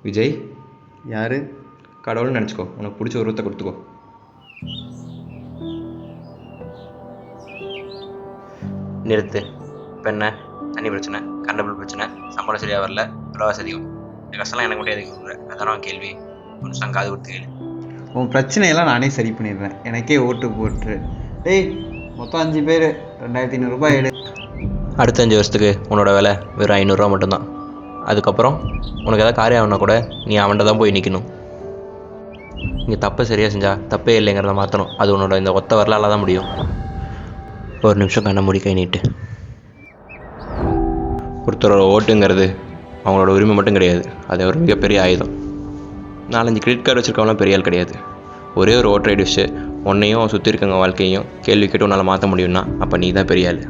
விஜய், யார்? கடவுள்னு நினச்சிக்கோ. உனக்கு பிடிச்ச உருவத்தை கொடுத்துக்கோ. நிறுத்து. இப்போ என்ன? தண்ணி பிரச்சனை, கரண்ட் பிரச்சனை, சம்பளம் சரியாக வரல, விலைவாசி அதிகம். இந்த கஷ்டம்லாம் எனக்கு மட்டும் எதுக்கு கொடுக்குற? அதான் கேள்வி. கொஞ்சம் காது கொடுத்து கேளு. உன் பிரச்சனையெல்லாம் நானே சரி பண்ணிடுறேன். எனக்கே ஓட்டு போட்டுரு. டேய், மொத்தம் 5 பேர், 2500 ரூபாய் எடு. அடுத்த 5 வருஷத்துக்கு உன்னோட விலை வெறும் 500 மட்டும்தான். அதுக்கப்புறம் உனக்கு எதாவது காரியம் ஆகுனா கூட நீ அவன்கிட்ட தான் போய் நிற்கணும். இங்கே தப்பை சரியாக செஞ்சால் தப்பே இல்லைங்கிறத மாற்றணும். அது உன்னோட இந்த ஒத்த வரலால தான் முடியும். ஒரு நிமிஷம் கண்ணை மூடி கை நீட்டு. ஒருத்தரோட ஓட்டுங்கிறது அவங்களோட உரிமை மட்டும் கிடையாது, அது ஒரு மிகப்பெரிய ஆயுதம். 4-5 கிரெடிட் கார்டு வச்சுருக்கவங்களாம் பெரிய ஆள் கிடையாது. ஒரே ஒரு ஓட்டர் ஐடி வச்சு உன்னையும் சுற்றி இருக்கவங்க வாழ்க்கையும் கேள்வி கேட்டு உன்னால் மாற்ற முடியும்னா அப்போ நீ தான் பெரிய ஆள்.